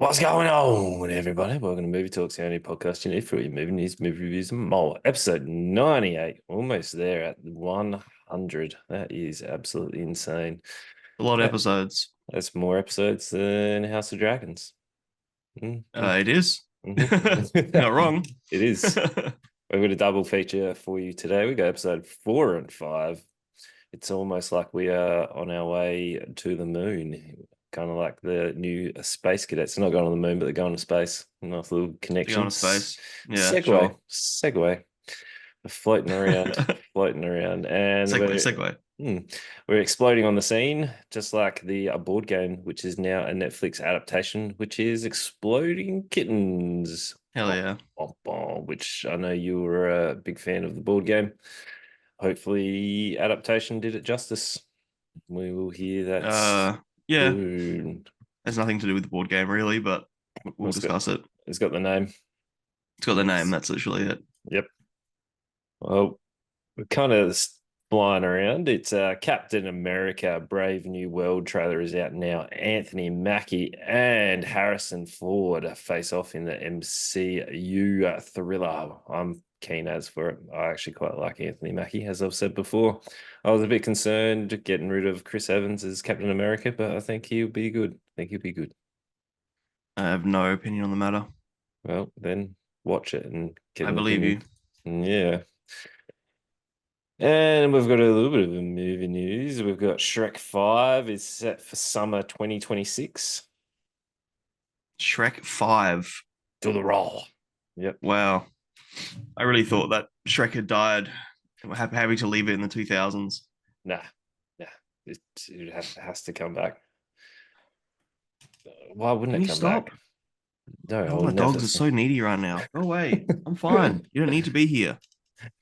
What's going on, everybody? Welcome to Movie Talks, the only podcast you need for your movie news, movie reviews, and more. Episode 98, almost there at 100. That is absolutely insane. A lot of That, episodes. that's more episodes than House of Dragons. Mhm. It is. Mhm. Not wrong. It is. We've got a double feature for you today. We got episode 4 and 5. It's almost like we are on our way to the moon, kind of like the new space cadets. They're not going on the moon, but they're going to space. Nice little To go connection. into space. Yeah, Segway, sure. segue, floating around, floating around, and Segue, we're segue. hmm, we're exploding on the scene, just like the board game, which is now a Netflix adaptation, which is Exploding Kittens. Hell yeah. Which I know you were a big fan of the board game. Hopefully, adaptation did it justice. We will hear that Uh, yeah. soon. Has nothing to do with the board game really, but we'll It's got, discuss it. it's got the name. It's got the name. That's literally it. Yep. Well, we're kind of flying around. It's Captain America: Brave New World trailer is out now. Anthony Mackie and Harrison Ford face off in the MCU thriller. I'm keen as for it. I actually quite like Anthony Mackie, as I've said before. I was a bit concerned getting rid of Chris Evans as Captain America, but I think he'll be good. I think he'll be good. I have no opinion on the matter. Well, then watch it and get I an believe opinion. you. Yeah. And we've got a little bit of a movie news. We've got Shrek 5 is set for summer 2026. Shrek 5. To the roll. Yep. Wow. I really thought that Shrek had died. We're happy to leave it in the 2000s. Nah, nah. It has to come back. Why wouldn't Can it you come stop? back? No, Oh, I'll my never. dogs are so needy right now. Go away. I'm fine. You don't need to be here.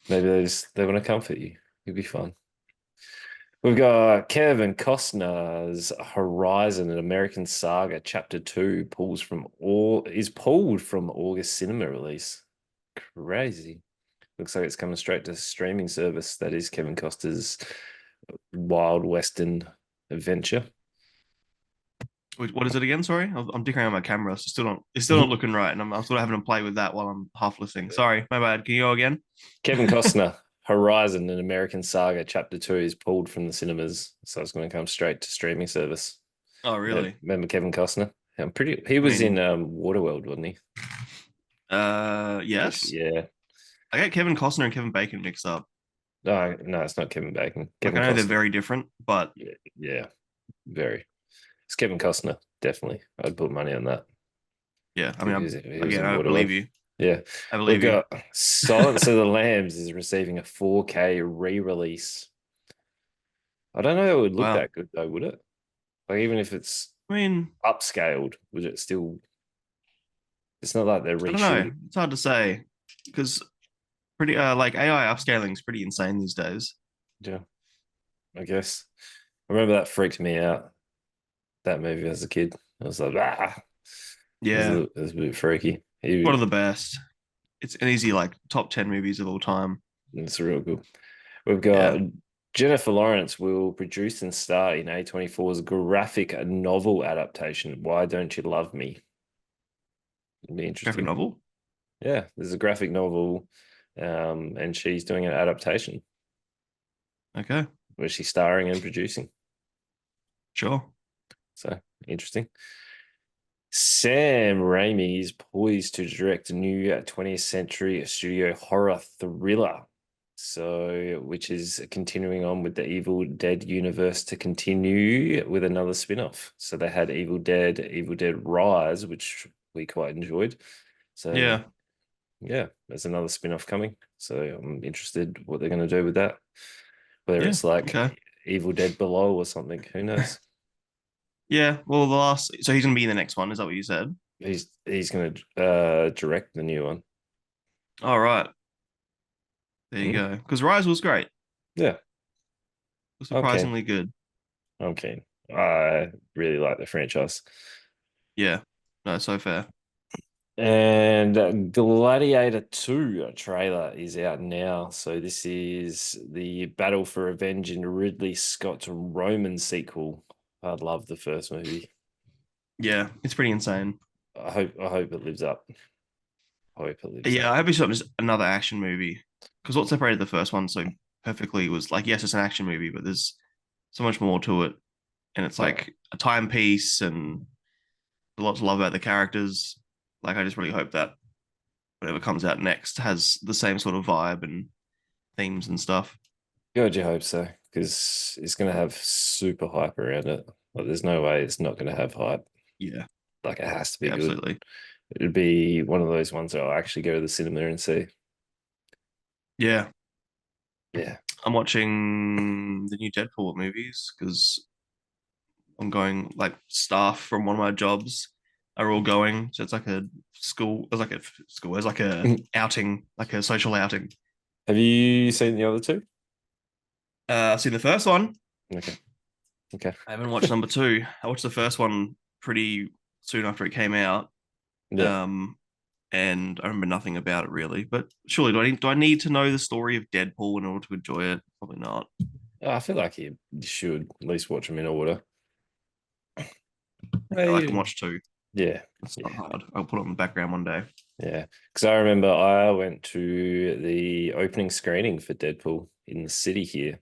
Maybe they want to comfort you. You'll be fine. We've got Kevin Costner's Horizon, an American Saga, Chapter 2 is pulled from August cinema release. Crazy. Looks like it's coming straight to streaming service. That is Kevin Costner's Wild Western adventure. What is it again? Sorry, I'm dickering on my camera. So it's still not looking right, and I'm sort of having to play with that while I'm half listening. Sorry, my bad. Can you go again? Kevin Costner, Horizon, an American Saga, Chapter 2 is pulled from the cinemas. So it's going to come straight to streaming service. Oh, Yeah, really? remember Kevin Costner? He I was in mean, Waterworld, wasn't he? yes. Yeah. I get Kevin Costner and Kevin Bacon mixed up. No, no, it's not Kevin Bacon. Like Kevin I know they're Costner. very different, but Yeah, yeah, very. It's Kevin Costner, definitely. I'd put money on that. yeah. I mean, He was again, in I believe Waterworld. you. Yeah. I We've believe you. got Silence of the Lambs is receiving a 4K re-release. I don't know if it would look Wow. that good though, would it? Like even if it's I mean, upscaled, would it still it's not like they're I don't know. reshooting. It's hard to say because pretty like AI upscaling is pretty insane these days. Yeah, I guess. I remember that freaked me out, that movie as a kid. I was like, Yeah, it was a bit freaky. one of the best. It's an easy like top 10 movies of all time. It's real good. We've Yeah. got Jennifer Lawrence will produce and star in A24's graphic novel adaptation. Why Don't You Love Me? It'd be Graphic interesting. novel. Yeah, there's a graphic novel, and she's doing an adaptation Okay, where she's starring and producing. sure. So interesting. Sam Raimi is poised to direct a new 20th century studio horror thriller. So, which is continuing on with the Evil Dead universe to continue with another spin-off. So they had Evil Dead Rise, which we quite enjoyed. So Yeah. yeah, there's another spin-off coming. So I'm interested what they're going to do with that. Whether Yeah. it's like Okay. Evil Dead Below or something, who knows? Yeah. Well, so he's gonna be in the next one. Is that what you said? He's going to direct the new one. All right. There you Hmm? go. Because Rise was great. It Yeah, was I'm keen. surprisingly good. I'm keen. I really like the franchise. Yeah. No, so fair. And Gladiator 2 trailer is out now. So this is the Battle for Revenge in Ridley Scott's Roman sequel. I love the first movie. Yeah, it's pretty insane. I hope it lives up. I hope it lives Yeah, up. I hope it's not just another action movie. Because what separated the first one so perfectly was like, yes, it's an action movie, but there's so much more to it, and it's Oh, like a timepiece and a lot to love about the characters. Like, I just really hope that whatever comes out next has the same sort of vibe and themes and stuff. God, you hope so, because it's gonna have super hype around it. Like, there's no way it's not gonna have hype. Yeah, Like, it has to be yeah, good. absolutely. It'd be one of those ones that I'll actually go to the cinema and see. Yeah, Yeah. I'm watching the new Deadpool movies because I'm going like staff from one of my jobs are all going. So it's like a school, it's like a school, it's like a outing, like a social outing. Have you seen the other two? I've seen the first one. Okay. Okay. I haven't watched number two. I watched the first one pretty soon after it came out. Yeah. Um, and I remember nothing about it really. But surely, do I need to know the story of Deadpool in order to enjoy it? Probably not. I feel like you should at least watch them in order. I can Hey. watch two. Yeah. It's not Yeah. hard. I'll put it on the background one day. Yeah. Because I remember I went to the opening screening for Deadpool in the city here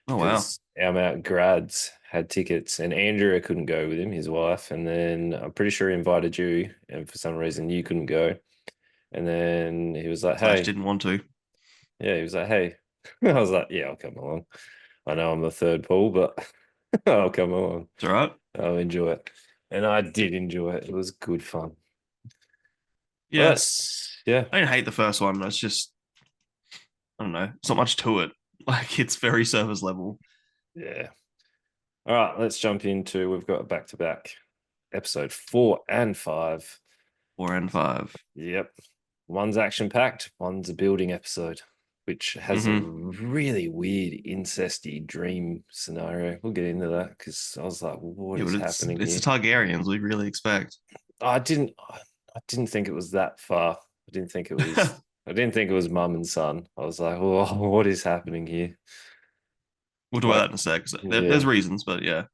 Oh wow. because our mate grads had tickets and Andrea couldn't go with him, his wife. And then I'm pretty sure he invited you, and for some reason you couldn't go. And then he was like, Slash hey, didn't want to. yeah, he was like, hey. I was like, yeah, I'll come along. I know I'm the third pool, but I'll come along. It's all right. I'll enjoy it. And I did enjoy it. It was good fun. Well, Yeah, yeah, I didn't hate the first one. It's just I don't know. It's not much to it. Like it's very surface level. yeah. All right, let's jump into. We've got a back to back episode 4 and 5. 4 and 5. Yep. One's action packed, one's a building episode, which has a Mm-hmm. really weird incesty dream scenario. We'll get into that because I was like, what Yeah, is but it's happening it's the here? Targaryens. We really expect. I didn't think it was that far. I didn't think it was mum and son. I was like, oh, what is happening here? We'll talk about Like, that in a sec. 'Cause there's yeah. reasons, but yeah,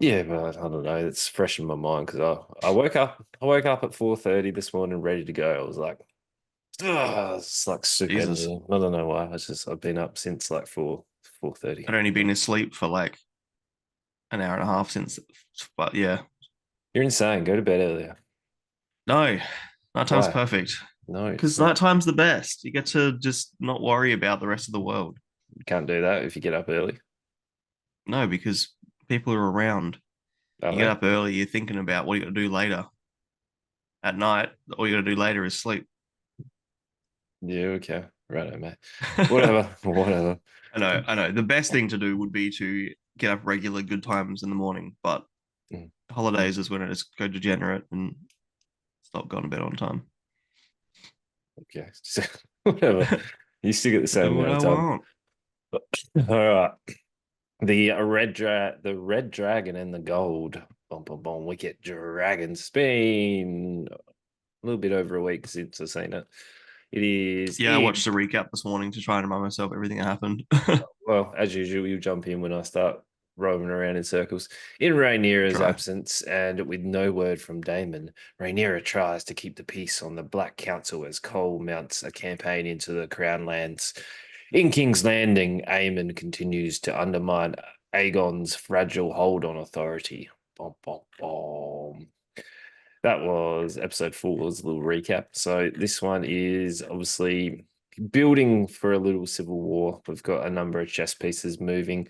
Yeah, but I don't know. It's fresh in my mind because I woke up. I woke up at 4:30 this morning, ready to go. I was like, it's like super Jesus, energy. I don't know why. I've been up since like 4:30. I'd only been asleep for like an hour and a half since. But yeah, You're insane. Go to bed earlier. no, nighttime's Why? perfect No, it's because not. nighttime's the best. You get to just not worry about the rest of the world. You can't do that if you get up early, No, because people are around. are You get they? up early, you're thinking about what you got to do later. At night, all you got to do later is sleep. Yeah, okay. Right, mate. Whatever. Whatever. I know. The best thing to do would be to get up regular good times in the morning, but Mm, holidays is when it just go degenerate and stop going to bed on time. okay. Whatever. You still get the same Do what amount I of time. want. All right. The red dragon and the gold. Boom, boom, boom. We get dragons. It's been a little bit over a week since I've seen it. It is Yeah, I in. watched a recap this morning to try and remind myself everything that happened. Well, as usual, you jump in when I start roaming around in circles. In Rhaenyra's Try. absence, and with no word from Daemon, Rhaenyra tries to keep the peace on the Black Council as Cole mounts a campaign into the Crown Lands. In King's Landing, Aemon continues to undermine Aegon's fragile hold on authority. Bom, bom, bom. That was episode 4's a little recap. So this one is obviously building for a little civil war. We've got a number of chess pieces moving.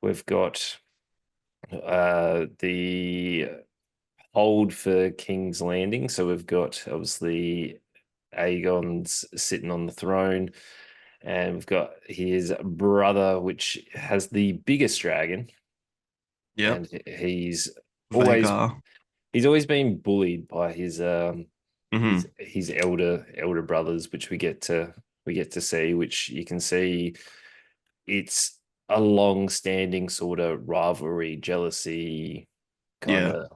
We've got the hold for King's Landing. So we've got obviously Aegon's sitting on the throne, and we've got his brother, which has the biggest dragon, Yep. and always Vagar. he's always been bullied by his Mm-hmm. his elder brothers, which we get to see, which you can see it's a long-standing sort of rivalry, jealousy, kind Yeah. of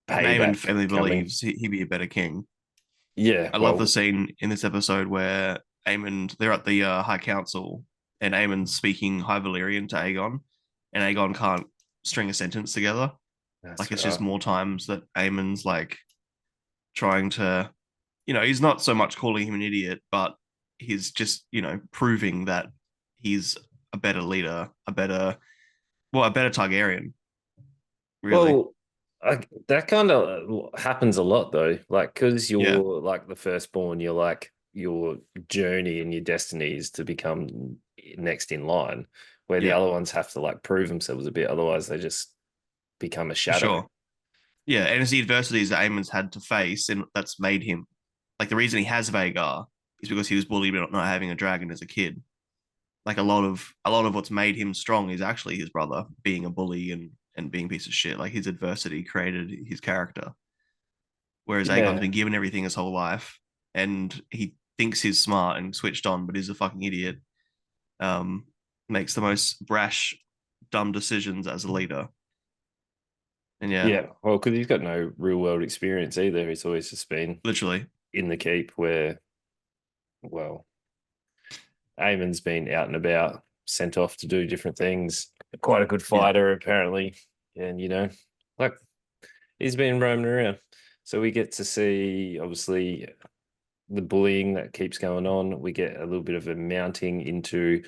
And Aemon payback family coming. believes he'd be a better king. Yeah, I love the well, scene in this episode where they're at the High Council, and Aemon's speaking High Valyrian to Aegon, and Aegon can't string a sentence together. that's Like it's just right. more times that Aemon's like trying to, he's not so much calling him an idiot, but he's just, proving that he's a better leader, a better Targaryen, really. Well, that kind of happens a lot though. Like, because Yeah, you're like the firstborn, you're like your journey and your destiny is to become next in line, where the yeah, other ones have to like prove themselves a bit. Otherwise, they just become a for shadow. sure. Yeah, and it's the adversities that Aemon's had to face, and that's made him like the reason he has Vagar is because he was bullied about not having a dragon as a kid. Like a lot of what's made him strong is actually his brother being a bully and being a piece of shit. Like his adversity created his character, whereas Aegon's Yeah. been given everything his whole life, and he thinks he's smart and switched on, but is a fucking idiot. Um, Makes the most brash, dumb decisions as a leader, and yeah, Yeah. Well, because he's got no real world experience either. He's always just been literally, in the keep where, well, Eamon's been out and about, sent off to do different things. Quite a good yeah, fighter, apparently. And, like he's been roaming around. So we get to see, obviously, the bullying that keeps going on. We get a little bit of a mounting into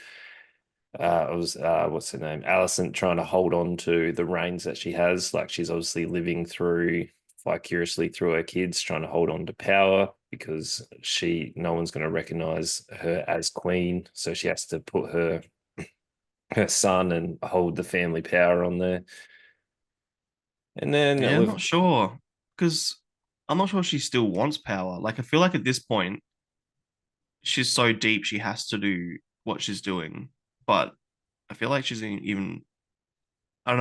it was what's her name? Alicent trying to hold on to the reins that she has. Like she's obviously living through vicariously through her kids, trying to hold on to power because no one's going to recognize her as queen. So she has to put her son and hold the family power on there. And then yeah. I'm we've not sure because I'm not sure she still wants power. Like I feel like at this point she's so deep she has to do what she's doing, but I feel like she's even I don't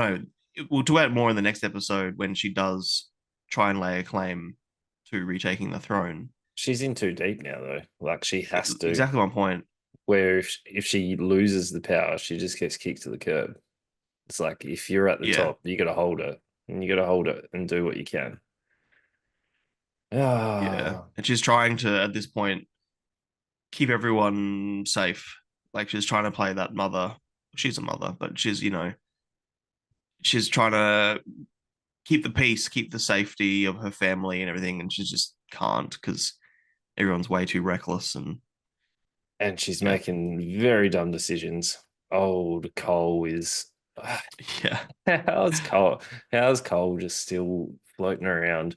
know. We'll talk about it more in the next episode when she does try and lay a claim to retaking the throne. she's in too deep now though. Like she has to. Exactly one point. Where if she loses the power, she just gets kicked to the curb. It's like if you're at the Yeah, top, you got to hold it, and you got to hold it and do what you can. yeah. Ah, And she's trying to at this point keep everyone safe. Like she's trying to play that mother. She's a mother, but she's trying to keep the peace, keep the safety of her family and everything, and she just can't because everyone's way too reckless and and she's yeah, making very dumb decisions. Old Cole is. yeah, How's Cole? How's Cole just still floating around?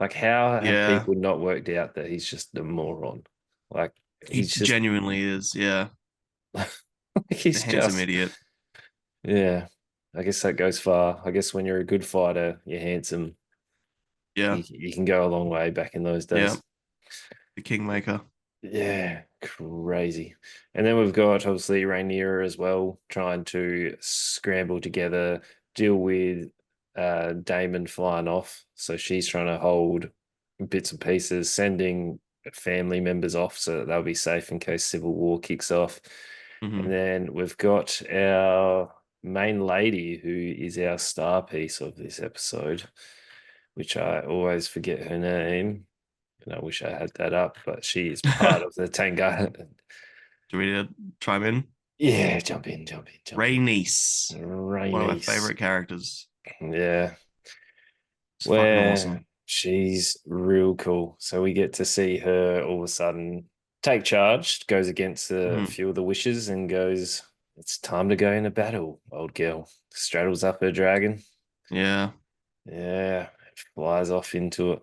Like, how have yeah. people not worked out that he's just a moron? Like, He he's just, genuinely is. Yeah, the he's handsome just, idiot. yeah. I guess that goes far. I guess when you're a good fighter, you're handsome. Yeah, You can go a long way back in those yeah. days. The kingmaker. Yeah, crazy. And then we've got obviously Rhaenyra as well, trying to scramble together, deal with Daemon flying off. So she's trying to hold bits and pieces, sending family members off so that they'll be safe in case civil war kicks off. And Hmm. then we've got our main lady, who is our star piece of this episode, which I always forget her name. And I wish I had that up, but she is part of the Tanga. Do we need to chime in? Yeah, jump in, jump in, jump in. Rhaenys, one of my Rhaenys. favorite characters. Yeah, It's fucking where awesome. she's real cool. So we get to see her all of a sudden take charge, goes against a Hmm. few of the wishes and goes, "It's time to go into battle, old girl." Straddles up her dragon. Yeah, Yeah, flies off into it.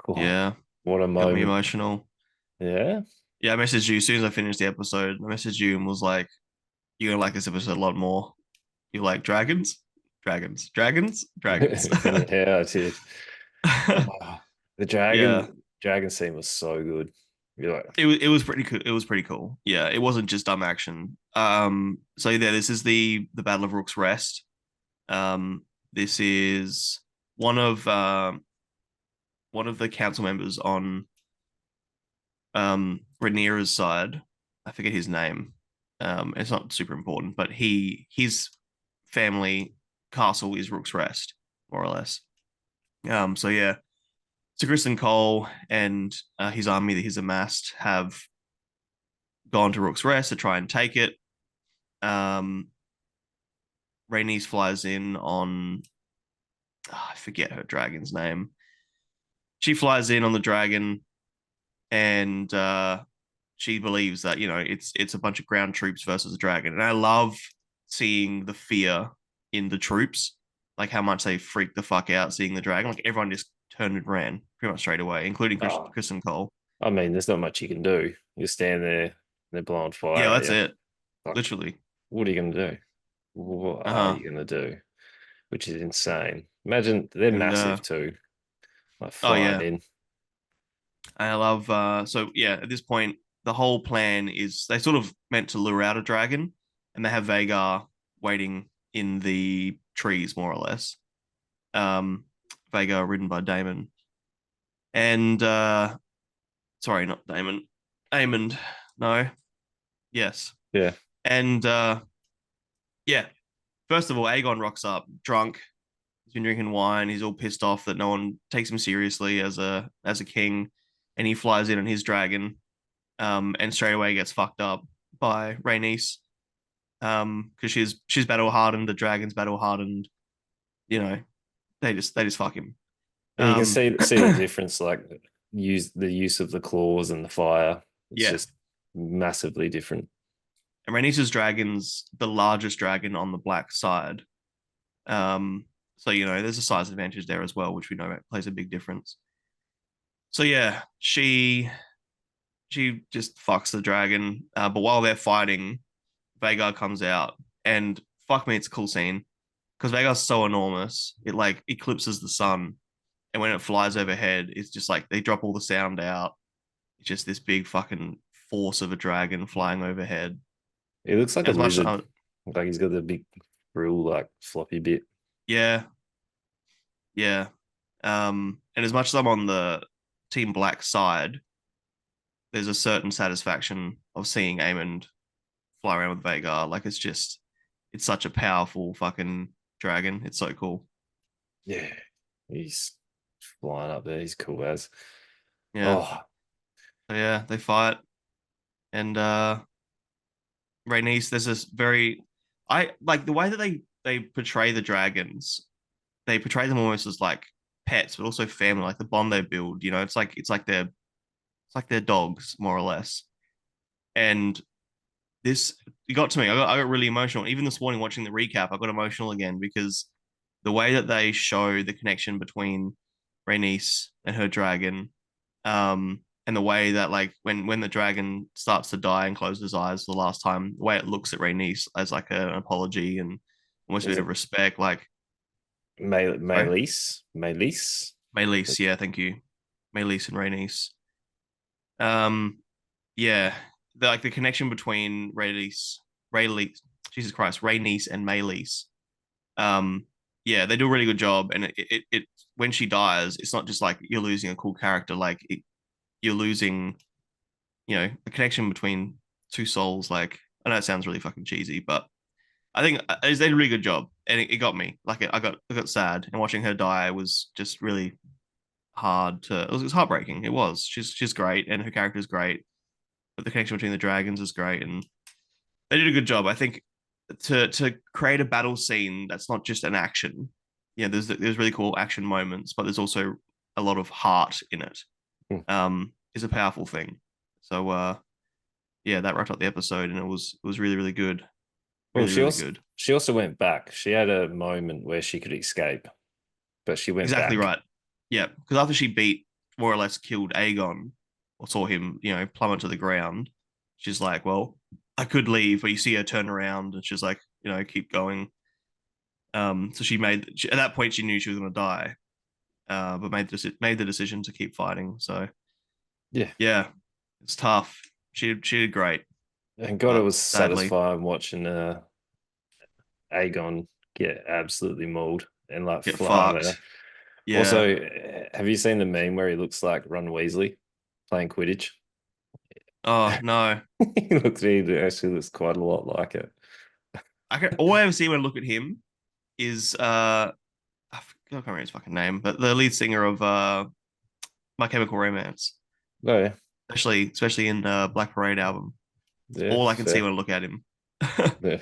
Oh, yeah. what a Got me moment. emotional. Yeah. Yeah, I messaged you as soon as I finished the episode. I messaged you and was like, "You're gonna like this episode a lot more. You like dragons, dragons, dragons, dragons." Yeah, I did. Oh, the Yeah, dragon scene was so good. You're like, it was pretty cool. It was pretty cool. Yeah, it wasn't just dumb action. So yeah, this is the Battle of Rook's Rest. This is one of uh, one of the council members on Rhaenyra's side. I forget his name. It's not super important, but his family castle is Rook's Rest, more or less. So yeah, so Kristen Cole and his army that he's amassed have gone to Rook's Rest to try and take it. Um, Rhaenys flies in on I forget her dragon's name. she flies in on the dragon, and she believes that it's a bunch of ground troops versus a dragon. And I love seeing the fear in the troops, like how much they freaked the fuck out seeing the dragon. Like everyone just turned and ran pretty much straight away, including Oh, Kristen Cole. I mean, there's not much you can do. You stand there, and they're blowing Yeah, fire at that's you. it. Like, Literally. what are you going to do? What Uh are huh. you going to do? Which is insane. Imagine they're And massive too, like oh flying yeah, in. I love. So yeah, at this point, the whole plan is they sort of meant to lure out a dragon, and they have Vagar waiting in the trees, more or less. Um, Vagar ridden by Damon, and sorry, not Damon, Aemond. No, yes, Yeah. and yeah. First of all, Aegon rocks up drunk. He's been drinking wine. He's all pissed off that no one takes him seriously as a king, and he flies in on his dragon, and straight away gets fucked up by Rhaenys, because she's battle hardened. The dragon's battle hardened. You know, they just fuck him. Yeah, you can Um, see the difference, like use of the claws and the fire. It's yeah, just massively different. and Rhaenys' dragon's the largest dragon on the black side. So there's a size advantage there as well, which we know plays a big difference. So yeah, she just fucks the dragon. But while they're fighting, Vagar comes out, and fuck me, it's a cool scene because Vagar's so enormous, it like eclipses the sun, and when it flies overhead, it's just like they drop all the sound out. It's just this big fucking force of a dragon flying overhead. It looks like a As much, lizard, like he's got the big frill, like floppy bit. yeah, yeah. And as much as I'm on the Team Black side, there's a certain satisfaction of seeing Aemond fly around with Vagar. Like it's such a powerful fucking dragon. It's so cool. Yeah, he's flying up there. He's cool as. Yeah. Oh, So yeah, they fight, and Rhaenys, there's this very, I like the way that they portray the dragons. They portray them almost as like pets, but also family. Like the bond they build. It's like their dogs more or less. And this it got to me. I got really emotional. Even this morning watching the recap, I got emotional again because the way that they show the connection between Rhaenys and her dragon, and the way that like when the dragon starts to die and closes his eyes for the last time, the way it looks at Rhaenys as like an apology and almost a is bit of it respect. Like, sorry, Maylise? Maylise? Meleys, yeah, thank you, Meleys and Rhaenys. Um, yeah, like the connection between Rhaenys, Jesus Christ, Rhaenys and Meleys. Um, yeah, they do a really good job, and it when she dies, it's not just like you're losing a cool character, like you're losing, a connection between two souls. Like I know it sounds really fucking cheesy, but I think they did a really good job, and it got me. Like I got sad, and watching her die was just really hard to. It was heartbreaking. It was. She's great, and her character is great, but the connection between the dragons is great, and they did a good job. I think to create a battle scene that's not just an action. Yeah, there's really cool action moments, but there's also a lot of heart in it. Hmm. Is a powerful thing. So yeah, that wrapped up the episode, and it was really really good, Well, really really good. she also went back. She had a moment where she could escape, but she went Exactly back. right. Yeah, because after she beat more or less killed Aegon or saw him, plummet to the ground, she's like, well, I could leave, but you see her turn around, and she's like, keep going. So at that point she knew she was going to die, but made the decision to keep fighting. So Yeah. yeah, it's tough. She did great, And God, it but was sadly, satisfying watching Aegon get absolutely mauled and like get fly there. fucked. Yeah. Also, have you seen the meme where he looks like Ron Weasley playing Quidditch? Oh no. He actually looks quite a lot like it. All I ever see when I look at him is I can't remember his fucking name, but the lead singer of My Chemical Romance, Oh yeah, especially in the Black Parade album. It's yeah, all I can see fair. when I look at him. Yeah.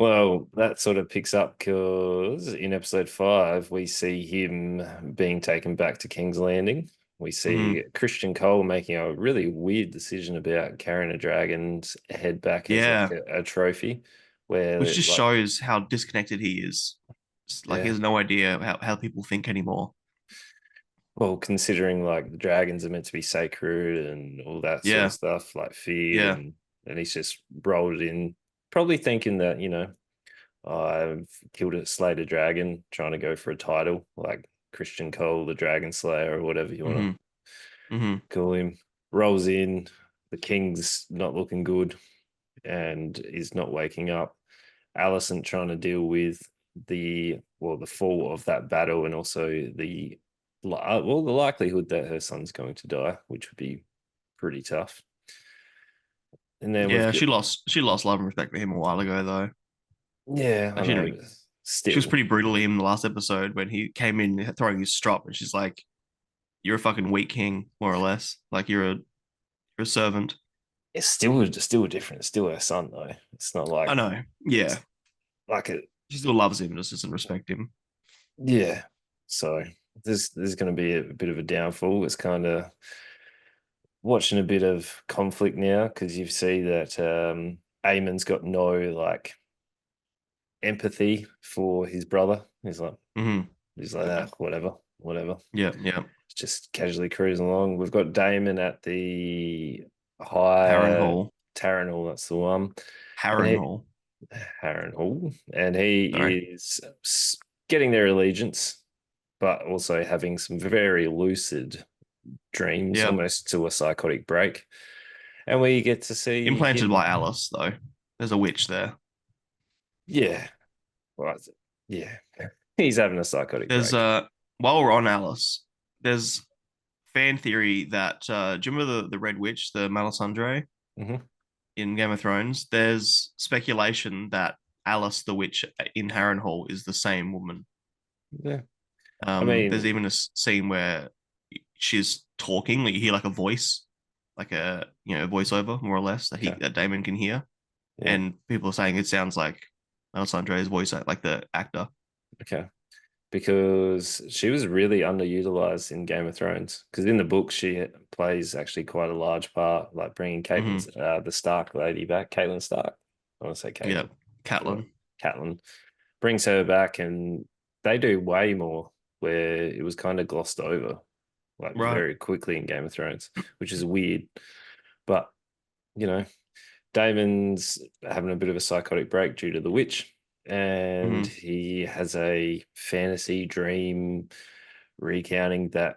Well, that sort of picks up because in episode 5, we see him being taken back to King's Landing. We see Hmm. Christian Cole making a really weird decision about carrying a dragon's head back as like Yeah, a trophy, which where just like, shows how disconnected he is. Like he yeah, has no idea how people think anymore. well, considering like the dragons are meant to be sacred and all that sort of Yeah, stuff, like feared, yeah. and he's just rolled it in, probably thinking that, I've killed a slayed a dragon, trying to go for a title, like Christian Cole, the Dragon Slayer, or whatever you want to Hmm. Hmm. call him. Rolls in, the king's not looking good and is not waking up. Alicent trying to deal with the fall of that battle, and also the likelihood that her son's going to die, which would be pretty tough. And then we've Yeah, got, she lost love and respect for him a while ago though. yeah, I Like know, but she was still, pretty brutal to him in the last episode when he came in throwing his strop, and she's like, "You're a fucking weak king, more or less. Like you're a servant." it's still different. It's still her son though. It's not I like know. Yeah, like it. she still loves him, just doesn't respect him. Yeah. So there's going to be a bit of a downfall. It's kind of watching a bit of conflict now because you see that Eamon's got no like empathy for his brother. Hmm. He's like, ah, whatever, whatever. Yeah, yeah. Just casually cruising along. We've got Damon at the high Harrenhal, Taryn that's the one. And he Harrenhal. Harrenhal, and he Sorry. is getting their allegiance, but also having some very lucid dreams, Yeah, almost to a psychotic break. And we get to see implanted him, by Alice though. There's a witch there. yeah, well, yeah, he's having a psychotic There's break. while we're on Alice, there's fan theory that do you remember the Red Witch, the Melisandre Hmm. in Game of Thrones? There's speculation that Alice the witch in Harrenhal is the same woman. Yeah, I There's mean, even a scene where she's talking, like you hear like a voice, like a voiceover more or less that he okay, that Damon can hear, yeah, and people are saying it sounds like Melisandre's voice, like the actor. okay. Because she was really underutilized in Game of Thrones. Because in the book, she plays actually quite a large part, like bringing Hmm. the Stark lady back, Caitlin Stark. I want to say Yeah, Caitlin. What? Catelyn. Catelyn brings her back, and they do way more. Where it was kind of glossed over, like Right. very quickly in Game of Thrones, which is weird. But you know, Damon's having a bit of a psychotic break due to the witch, and Hmm. he has a fantasy dream recounting that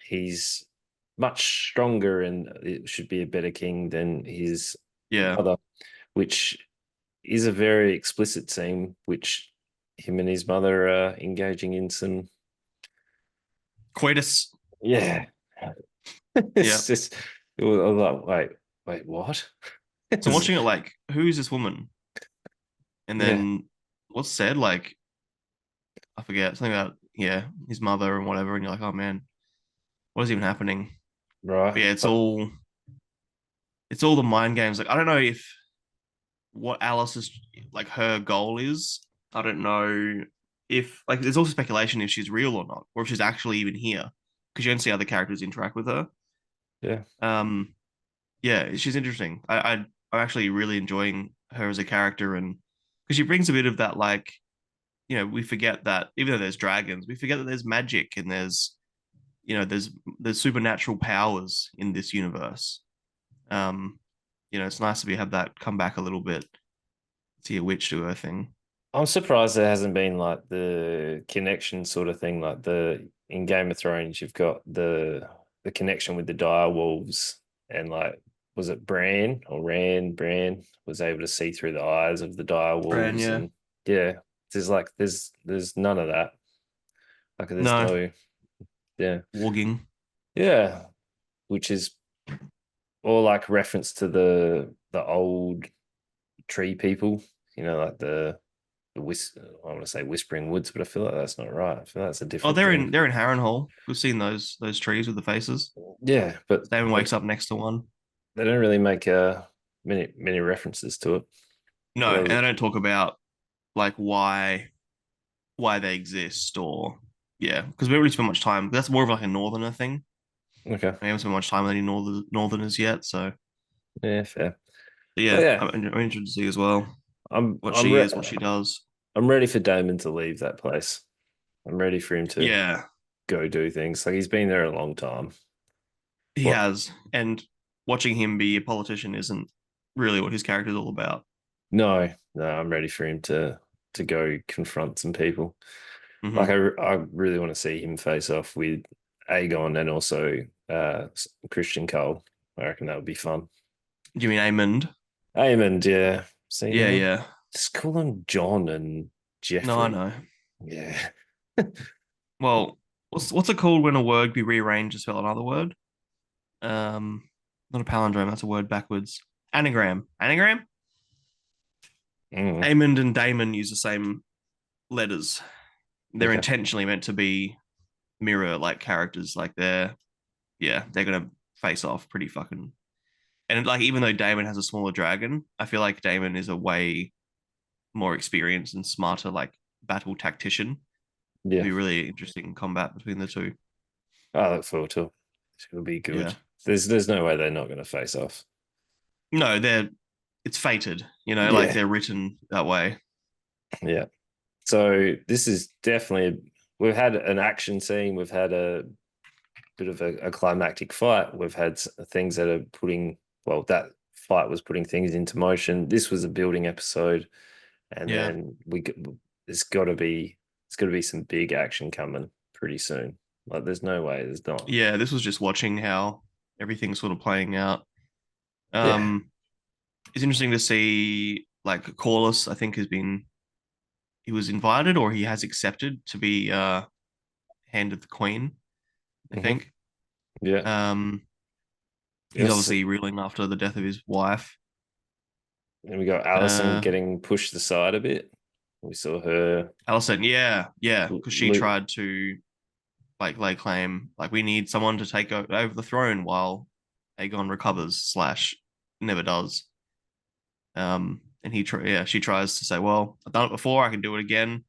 he's much stronger and it should be a better king than his Yeah. mother, which is a very explicit scene, which him and his mother are engaging in some, Coitus. yeah. Yeah. It's just, it was, I was like, wait, what? So I'm watching it like, who's this woman? And Yeah, then what's said? Like, I forget something about his mother and whatever. And you're like, oh man, what is even happening? But right. yeah, it's all the mind games. Like, I don't know if what Alice's like her goal is. I don't know if like there's also speculation if she's real or not, or if she's actually even here because you don't see other characters interact with her. Yeah. Um, yeah, she's interesting. I'm actually really enjoying her as a character, and because she brings a bit of that like we forget that even though there's dragons, we forget that there's magic and there's supernatural powers in this universe. Um, it's nice to be have that come back a little bit. See a witch do her thing. I'm surprised there hasn't been like the connection sort of thing, like the in Game of Thrones, you've got the connection with the dire wolves, and like was it Bran was able to see through the eyes of the dire Bran, wolves, yeah. and yeah, there's none of that. Like there's No, no, yeah, warging. yeah, which is all like reference to the old tree people, like I want to say Whispering Woods, but I feel like that's not right. I feel like that's a Oh, different they're thing. in they're in Harrenhal. We've seen those trees with the faces. Yeah, but Damon wakes up next to one. they don't really make many references to it. No, But and they don't talk about like why they exist, or yeah, because we don't really spend much time. That's more of like a northerner thing. Okay. I haven't spent much time with any northerners yet, so Yeah, fair. but Well, yeah, yeah, I'm interested to see as well I'm what I'm she re is, what she does. I'm ready for Damon to leave that place. I'm ready for him to Yeah, go do things. Like he's been there a long time. he What? has, and watching him be a politician isn't really what his character is all about. No, no, I'm ready for him to go confront some people. Like Hmm. I really want to see him face off with Aegon and also Christian Cole. I reckon that would be fun. Do you mean Amond? Aemond, yeah. See Yeah, now, yeah. just call them John and No, I Jeffrey. know. Yeah. Well, what's it called when a word be rearranged to spell another word? Um, Not a palindrome. That's a word backwards. Anagram. Anagram. Mm, Amond and Damon use the same letters. They're okay. intentionally meant to be mirror like characters. Like they're gonna face off pretty fucking. And like even though Damon has a smaller dragon, I feel like Damon is a way more experienced and smarter like battle tactician. It'd Yeah. be really interesting combat between the two. I look forward to it. It'll be Yeah. good. There's no way they're not going to face off. No, they're it's fated, like Yeah. they're written that way. Yeah. So this is definitely we've had an action scene. We've had a bit of a climactic fight. We've had things that are putting well that fight was putting things into motion. This was a building episode, and Yeah. then there's got to be there's got to be some big action coming pretty soon. Like there's no way there's not. Yeah, this was just watching how everything's sort of playing out. Yeah. Um, it's interesting to see like Corlys, I think he was invited or he has accepted to be handed the queen, I Hmm. think. Yeah. Um, he's Yes. obviously reeling after the death of his wife. And we got Allison Uh, getting pushed aside a bit. We saw her Alicent, yeah, yeah, because she loot. tried to like lay claim, like we need someone to take over the throne while Aegon recovers slash never does. And yeah, she tries to say, well, I've done it before, I can do it again. And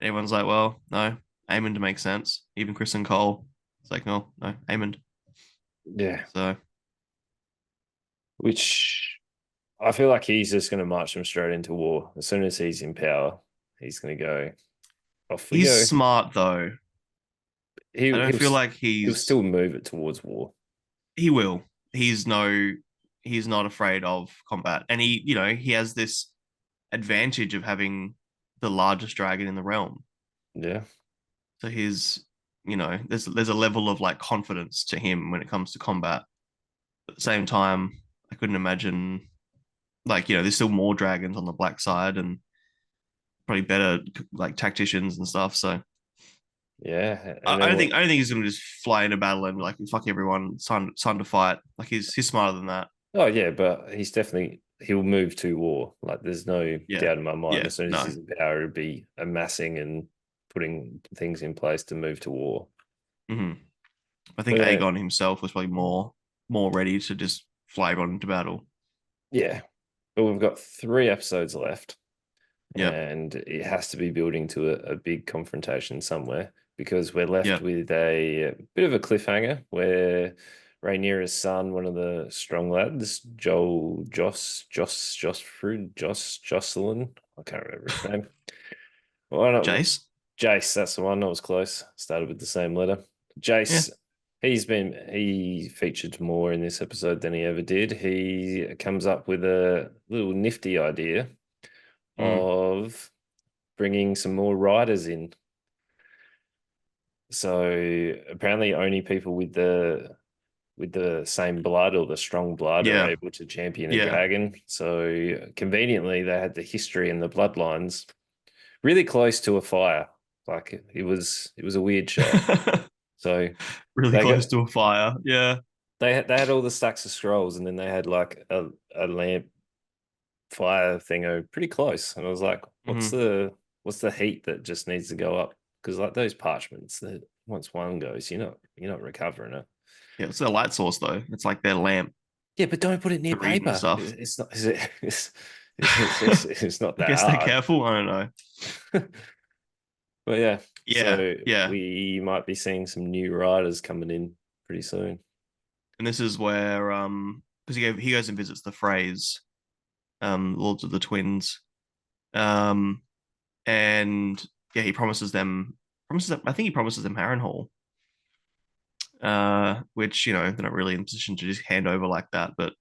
everyone's like, well, no, Aemond makes sense. Even Chris and Cole, it's like, no, Aemond. Yeah. So Which I feel like he's just going to march them straight into war. As soon as he's in power, he's going to go, off we he's go. smart though. I He, don't he'll, feel like he'll still move it towards war. he will. He's no, he's not afraid of combat, and he has this advantage of having the largest dragon in the realm. Yeah. So there's a level of like confidence to him when it comes to combat. At the same time, I couldn't imagine like there's still more dragons on the black side and probably better like tacticians and stuff. So Yeah. I, And I then don't think what? I don't think he's gonna just fly into battle and be like fuck everyone, it's time to fight. Like he's smarter than that. Oh, yeah, but he'll move to war. Like there's no Yeah, doubt in my mind. yeah, As soon as no. he's in power, he'll be amassing and putting things in place to move to war. Hmm. I think But Aegon himself was probably more ready to just fly everyone into battle. yeah, but we've got 3 episodes left. Yep, And it has to be building to a big confrontation somewhere because we're left yep. with a bit of a cliffhanger where Rhaenyra's son, one of the strong lads, Jocelyn, I can't remember his name. Well, Jace. Jace, that's the one. I was close. Started with the same letter. Yeah. Jace, he featured more in this episode than he ever did. He comes up with a little nifty idea Mm. of bringing some more riders in. So apparently, only people with the same blood or the strong blood are Yeah. able to champion a Yeah. dragon. So conveniently, they had the history and the bloodlines really close to a fire. Like it was a weird shot. So Really they got close to a fire. Yeah. they had all the stacks of scrolls, and then they had like a lamp fire thing pretty close. And I was like, Hmm. what's the heat that just needs to go up? Because like those parchments, that once one goes, you're not recovering it. Yeah. It's their light source though. It's like their lamp Yeah, but don't put it near for reading paper. stuff. It's not. Is it? It's not I that guess they're hard. careful. I don't know. But yeah, Yeah, so yeah. we might be seeing some new riders coming in pretty soon. And this is where because he goes and visits the Freys, Lords of the Twins. Um and yeah, he promises them I think he promises them Harrenhal. Which, they're not really in a position to just hand over like that, but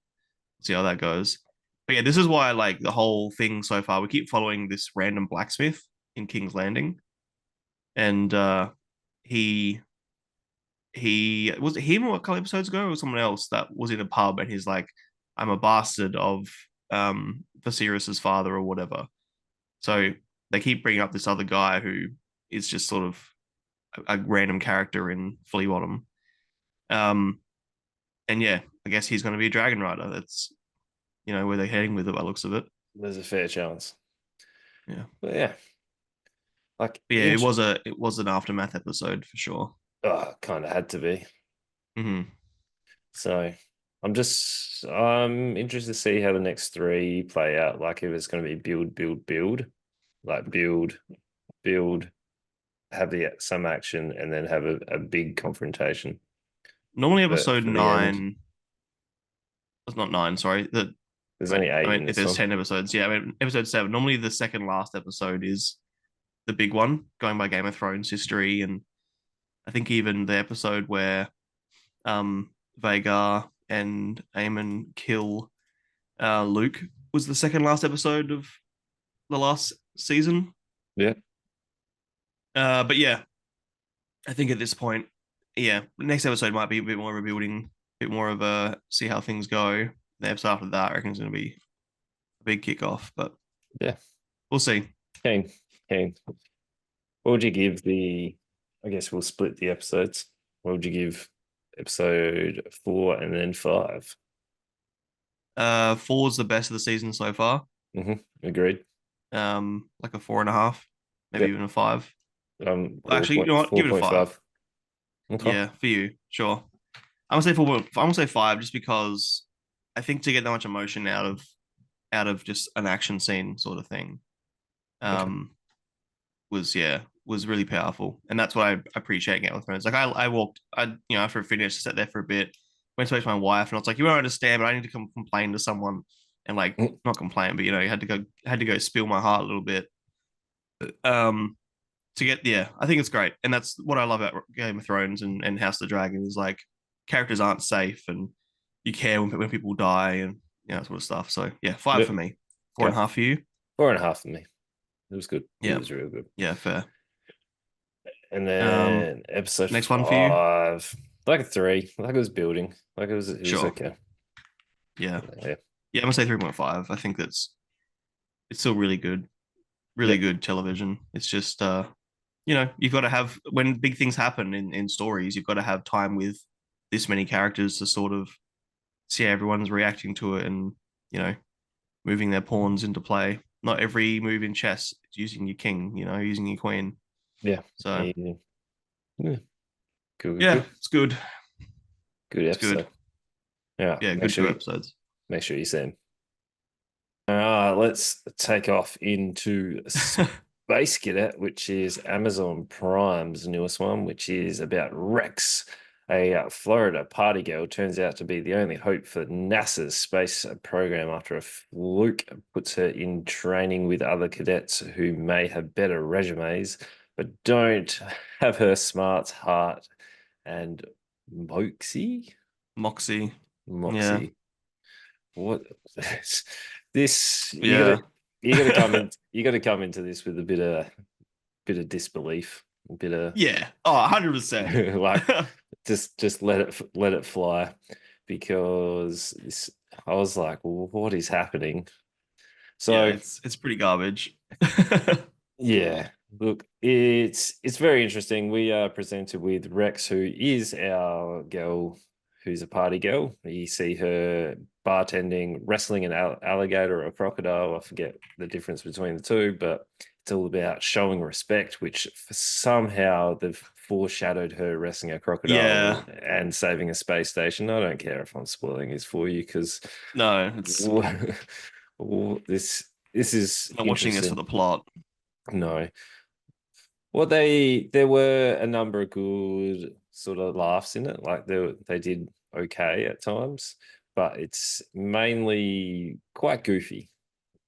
see how that goes. But yeah, this is why I like the whole thing so far. We keep following this random blacksmith in King's Landing, and he he was it him a couple episodes ago or someone else that was in a pub and he's like, I'm a bastard of Viserys's father or whatever. So they keep bringing up this other guy who is just sort of a random character in Flea Bottom. Um, and yeah, I guess he's going to be a dragon rider. That's where they're heading with it by the looks of it. There's a fair chance. Yeah, But yeah, like but yeah, it was an aftermath episode for sure. kind of had to be. Hmm. So I'm interested to see how the next three play out. Like if it's going to be build, build, build, like build, build, have some action, and then have a big confrontation Normally, for episode the end. nine. It's not nine. Sorry. There's Wait, only I eight mean, in if this there's one. 10 episodes, yeah. I mean, episode seven. Normally, the second last episode is the big one, going by Game of Thrones history, and I think even the episode where Vagar and Aemon kill Luke was the second last episode of the last season. Yeah, But yeah, I think at this point, yeah, the next episode might be a bit more of a building, a bit more of a see how things go. The episode after that, I reckon, is going to be a big kickoff, but yeah. we'll see. Kane, Kane. What would you give the? I guess we'll split the episodes. What would you give episode four and then five? Four's the best of the season so far. Agreed. Like a 4.5, maybe Yep. even a five. Actually, you know what? Four Give it a point five. five. Okay. Yeah, for you, sure. I'm gonna say four. I'm gonna say five, just because I think to get that much emotion out of just an action scene sort of thing, Okay. um, was really powerful, and that's what I appreciate Game of Thrones. Like I walked, after it finished, sat there for a bit, went to my wife, and I was like, you won't understand, but I need to come complain to someone, and like Mm, not complain, but you had to go spill my heart a little bit. Um, to get yeah, I think it's great, and that's what I love about Game of Thrones and House of the Dragon is like characters aren't safe, and you care when people die and that sort of stuff. So yeah, five for Yep. me, four and Okay. a half for you. Four and a half for me. It was good. It Yeah, was real good. yeah, fair. And Um, then episode Next one for you. five, like a three, like it was building, like it was Sure. okay. Yeah, Yeah. yeah. I'm gonna say 3.5. I think it's still really Yep. good television. It's just you've got to have when big things happen in stories, you've got to have time with this many characters to sort of see how everyone's reacting to it and you know moving their pawns into play. Not every move in chess is using your king, using your queen. Yeah. So Yeah. Yeah. Good, good, yeah, good. it's good. Good It's good. episode. Yeah. Yeah, Make good sure two you episodes. make sure you see him. All right, let's take off into Space Cadet, which is Amazon Prime's newest one, which is about Rex, a Florida party girl, turns out to be the only hope for NASA's space program after a fluke puts her in training with other cadets who may have better resumes, but don't have her smarts, heart, and moxie. Moxie. Yeah. Moxie. What this Yeah. you gotta come in you gotta come into this with a bit of disbelief, a bit of Yeah. Oh, 100%. like just let it fly because I was like, well, what is happening? Yeah, So it's pretty garbage. yeah, look, it's very interesting. We are presented with Rex, who is our girl, who's a party girl. You see her bartending, wrestling an alligator or a crocodile. I forget the difference between the two, but it's all about showing respect, which somehow they've foreshadowed her wrestling a Yeah. crocodile and saving a space station. I don't care if I'm spoiling this for you because No, it's this this is Not watching this for interesting. the plot. No. Well, there were a number of good sort of laughs in it. Like they did okay at times, but it's mainly quite goofy.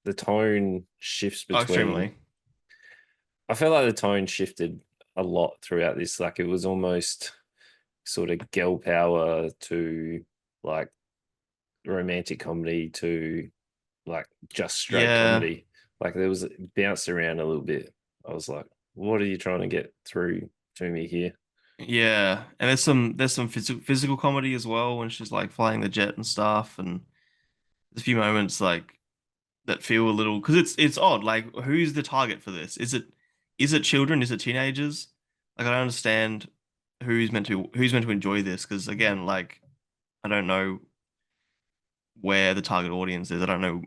The tone shifts Oh, between. extremely. I felt like the tone shifted a lot throughout this. Like it was almost sort of girl power to like romantic comedy to like just straight Yeah, comedy. Like there was it bounced around a little bit. I was like, what are you trying to get through to me here? yeah. And there's some physical comedy as well when she's like flying the jet and stuff. And there's a few moments like that feel a little because it's odd. Like, who's the target for this? Is it children? Is it teenagers? Like, I don't understand who's meant to enjoy this because again, like, I don't know where the target audience is. I don't know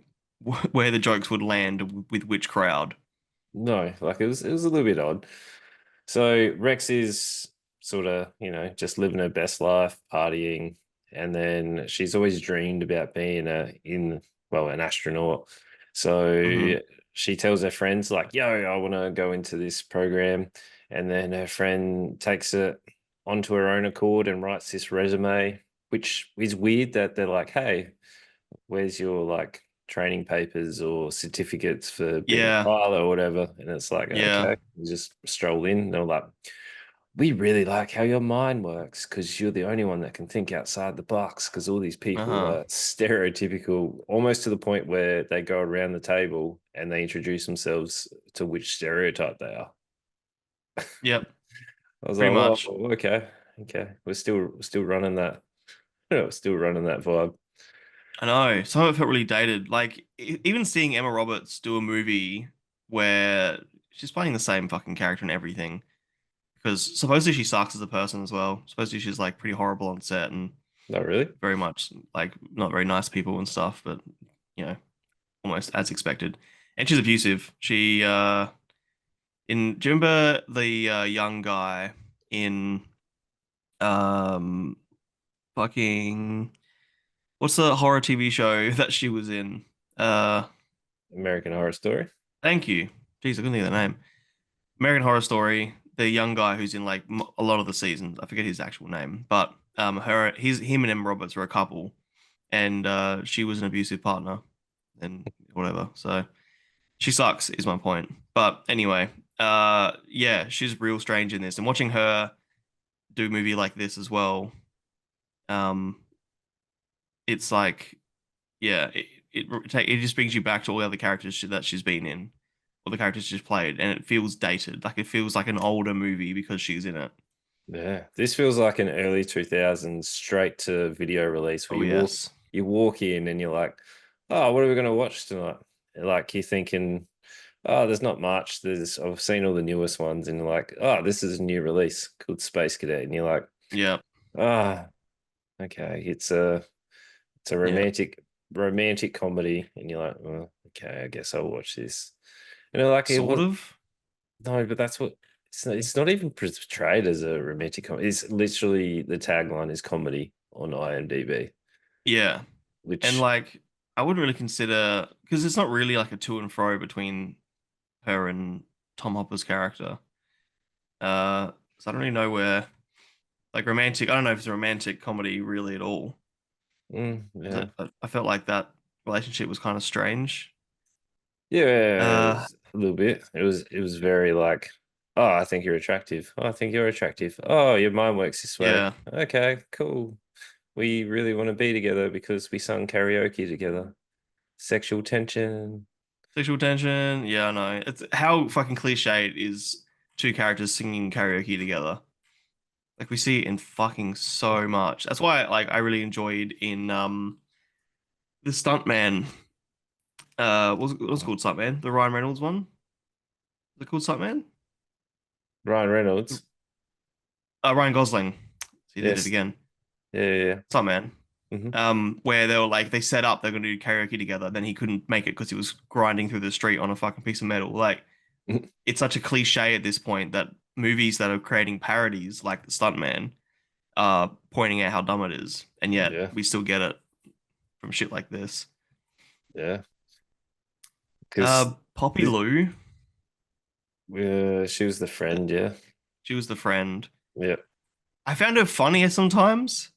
where the jokes would land with which crowd. No, like it was a little bit odd. So Rex is sort of, just living her best life, partying, and then she's always dreamed about being an astronaut. Hmm. So she tells her friends like, "Yo, I want to go into this program," and then her friend takes it onto her own accord and writes this resume, which is weird that they're like, "Hey, where's your like training papers or certificates for being a Yeah, pilot or whatever?" And it's like, yeah, okay, you just stroll in. And they're like, "We really like how your mind works because you're the only one that can think outside the box. Because all these people uh-huh, are stereotypical, almost to the point where they go around the table and they introduce themselves to which stereotype they are." yep, I was pretty like, "Well, much. okay, okay, we're still running that, still running that vibe." I know. Some of it felt really dated. Like even seeing Emma Roberts do a movie where she's playing the same fucking character and everything. Because supposedly she sucks as a person as well. Supposedly she's like pretty horrible on set and Not really. very much like not very nice people and stuff, but you know, almost as expected. And she's abusive. Do you remember the young guy in um fucking what's the horror TV show that she was in? Uh American Horror Story. Thank you. Jeez, I couldn't think of the name. American Horror Story, the young guy who's in like a lot of the seasons. I forget his actual name, but him and Emma Roberts were a couple, and she was an abusive partner, and whatever. So she sucks, is my point. But anyway, yeah, she's real strange in this, and watching her do a movie like this as well, um, it's like, yeah, it just brings you back to all the other characters that she's been in, all the characters she's played, and it feels dated. Like it feels like an older movie because she's in it. Yeah, this feels like an early 2000s straight to video release where Oh you walk yes. you walk in and you're like, "Oh, what are we going to watch tonight?" Like you're thinking, "Oh, there's not much. I've seen all the newest ones," and you're like, "Oh, this is a new release called Space Cadet," and you're like, Yeah. "Ah, okay, it's a Yeah. romantic comedy," and you're like, "Oh, okay, I guess I'll watch this." And they're like, "It Sort was of. no, but that's what it's not even portrayed as a romantic comedy. It's literally the tagline is comedy on IMDb, Yeah. And which like I wouldn't really consider because it's not really like a to and fro between her and Tom Hopper's character. So I don't really know where like romantic. I don't know if it's a romantic comedy really at all. yeah. 'Cause I felt like that relationship was kind of strange. Yeah, it Uh, was a little bit. It was very like, "Oh, I think you're attractive. Oh, I think you're attractive. Oh, your mind works this way. yeah. Okay, cool. We really want to be together because we sung karaoke together. Sexual tension." Sexual tension. Yeah, I know. It's how fucking cliche it is two characters singing karaoke together. Like we see it in fucking so much. That's why like I really enjoyed in the stuntman. What's it called stuntman? The Ryan Reynolds one. The called stuntman. Ryan Reynolds. Ryan Gosling. So he did it Yes. again. Yeah, yeah. Stuntman. Yeah. Where they were like they set up they're gonna do karaoke together, then he couldn't make it because he was grinding through the street on a fucking piece of metal. Like Mhm. it's such a cliche at this point that movies that are creating parodies like the stuntman are pointing out how dumb it is, and yet Yeah. we still get it from shit like this. Yeah. because Poppy Lou, she was the friend, yeah, she was the friend. yeah. I found her funnier sometimes.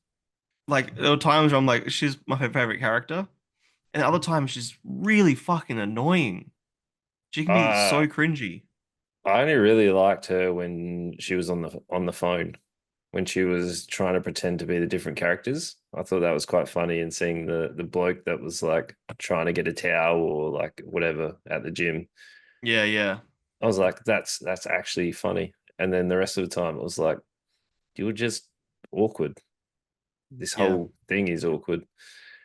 Like there were times where I'm like, she's my favorite character, and other times she's really fucking annoying. She can be Uh, so cringy. I only really liked her when she was on the phone, when she was trying to pretend to be the different characters. I thought that was quite funny, and seeing the bloke that was like trying to get a towel or like whatever at the gym. Yeah, yeah, I was like, that's actually funny. And then the rest of the time, it was like, you're just awkward. This yeah. whole thing is awkward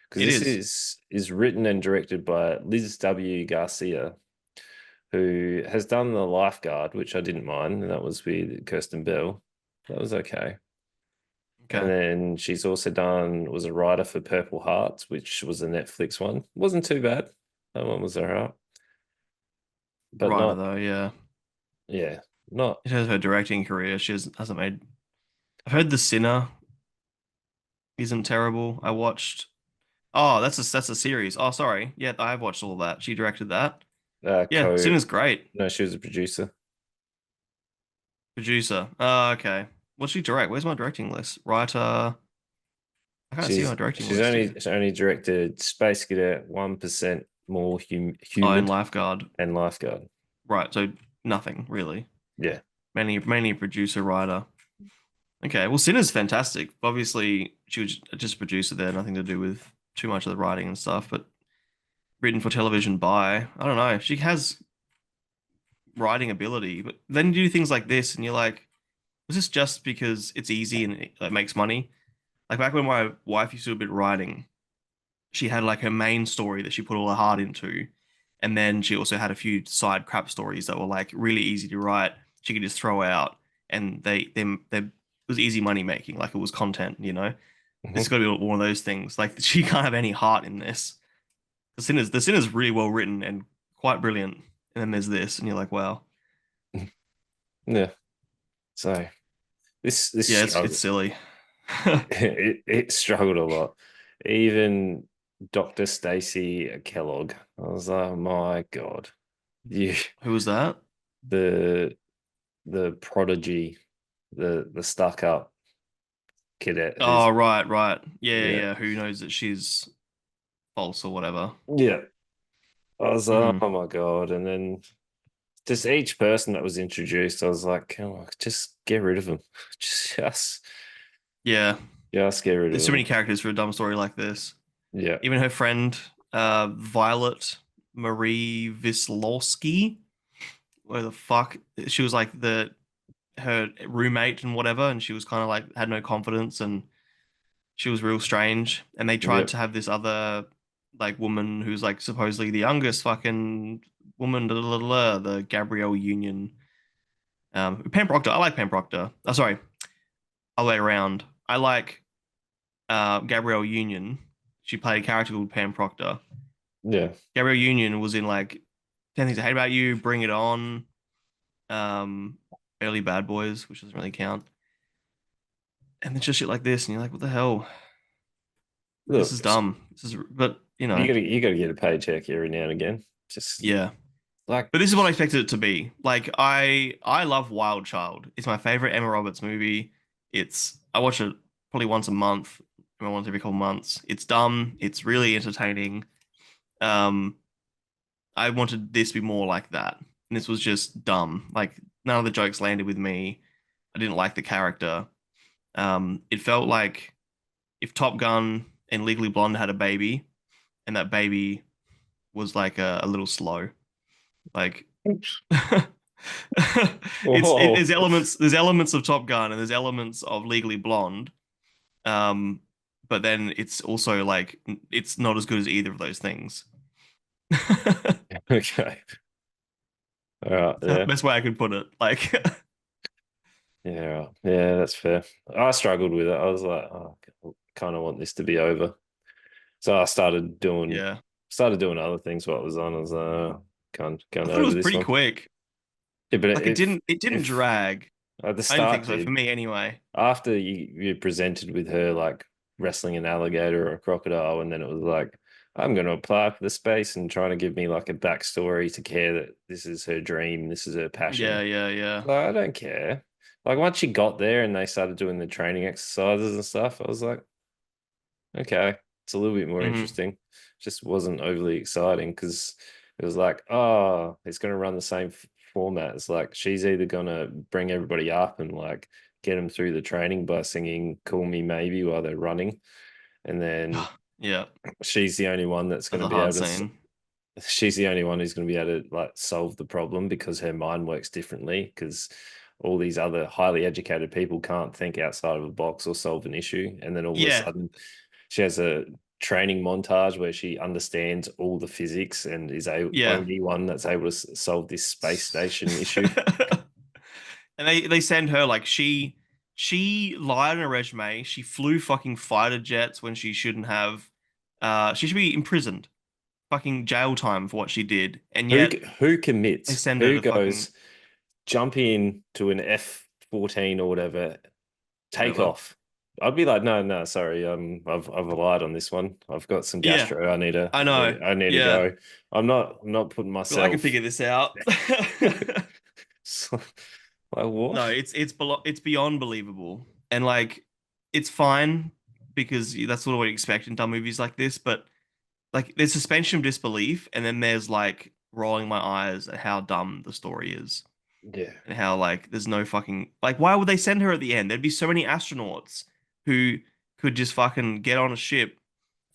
because It this is. is written and directed by Liz W. Garcia, who has done The Lifeguard, which I didn't mind, and that was with Kirsten Bell. That was okay. And Okay. then she's also done was a writer for Purple Hearts, which was a Netflix one. Wasn't too bad. That one was all right, but Righto not though, yeah. yeah, not In terms of her directing career, hasn't made. I've heard The Sinner isn't terrible. I watched. Oh, that's a series. Oh, sorry. Yeah, I've watched all of that. She directed that. Yeah, co. Sinner's great. No, she was a producer. Producer. Oh, okay. What's she direct? Where's my directing list? Writer. I can't see my directing list here. She's only directed Space Cadet, 1% more Oh, and humid, Lifeguard. and Lifeguard. Right. So nothing really. Yeah. Mainly a producer writer. Okay. Well, Sinner's fantastic. Obviously, she was just a producer there, nothing to do with too much of the writing and stuff. But written for television by I don't know. She has writing ability, but then you do things like this, and you're like, was this just because it's easy and it like, makes money? Like back when my wife used to do a bit of writing, she had like her main story that she put all her heart into, and then she also had a few side crap stories that were like really easy to write. She could just throw out, and they it was easy money making, like it was content, you know. This has Mhm. got to be one of those things. Like she can't have any heart in this. The Sinner's really well written and quite brilliant, and then there's this, and you're like, wow, Yeah. So this yeah, it's struggle silly. it struggled a lot. Even Dr. Stacy Kellogg. I was like, oh my God. You Who was that? the the prodigy, the stuck up cadet Oh, who's right, right. Yeah, yeah, yeah. yeah. Who knows that she's false or whatever? Yeah. I was like, Mm. oh my God. And then just each person that was introduced, I was like, come on, just get rid of them. Just, Yeah, just get rid of there's too many them. characters for a dumb story like this. Yeah. Even her friend, Violet Marie Vislowski, where the fuck she was like the her roommate and whatever, and she was kind of like had no confidence and she was real strange. And they tried Yep. to have this other like woman who's like supposedly the youngest fucking woman, the Gabrielle Union. Pam Proctor. I like Pam Proctor. Oh, sorry, other way around. I like Gabrielle Union. She played a character called Pam Proctor. Yeah. Gabrielle Union was in like 10 Things I Hate About You, Bring It On, um, Early Bad Boys, which doesn't really count. And it's just shit like this, and you're like, what the hell? This Look, is dumb. This is, but you gotta get a paycheck every now and again. Just yeah. like But this is what I expected it to be. Like I love Wild Child. It's my favorite Emma Roberts movie. I watch it probably once a month, once every couple months. It's dumb. It's really entertaining. Um, I wanted this to be more like that. And this was just dumb. Like none of the jokes landed with me. I didn't like the character. It felt like if Top Gun and Legally Blonde had a baby, and that baby was like a little slow. Like whoa. there's elements of Top Gun and there's elements of Legally Blonde. Um, but then it's also like it's not as good as either of those things. Okay. All right. Yeah. Best way I could put it. Like, Yeah. Right. Yeah, that's fair. I struggled with it. I was like, oh, I kind of want this to be over. So I yeah, started doing other things while it was on. I was like, oh, I can't thought it over was this pretty one. quick. Yeah, but Like it didn't if drag. at the I didn't think start so for did, me anyway. after you presented with her like wrestling an alligator or a crocodile, and then it was like, I'm going to apply for the space and trying to give me like a backstory to care that this is her dream, this is her Yeah, passion. yeah, yeah. Like, I don't care. Like once she got there and they started doing the training exercises and stuff, I was like, okay, it's a little bit more Hmm. interesting. Just wasn't overly exciting because it was like, oh, it's going to run the same format. It's like she's either going to bring everybody up and like get them through the training by singing "Call Me Maybe" while they're running, and then Yeah, she's the only one that's going that's to a be hard able to scene. she's the only one who's going to be able to like solve the problem because her mind works differently because all these other highly educated people can't think outside of a box or solve an issue, and then all of a Yeah, sudden she has a training montage where she understands all the physics and is a yeah. only one that's able to solve this space station issue. And they send her like she lied on her resume. She flew fucking fighter jets when she shouldn't have. She should be imprisoned, fucking jail time for what she did. And who yet who they commits, send her who to fucking goes jump in to an F-14 or whatever, take whatever. off. I'd be like, no, no, sorry, I've relied on this one. I've got some Yeah, gastro. I know. I need to Yeah, go. I'm not putting but I can myself. figure this out. So, like No, what? it's beyond believable, and like it's fine because that's what we expect in dumb movies like this. But like, there's suspension of disbelief, and then there's like rolling my eyes at how dumb the story is, Yeah, and how like there's no fucking like why would they send her at the end? There'd be so many astronauts who could just fucking get on a ship,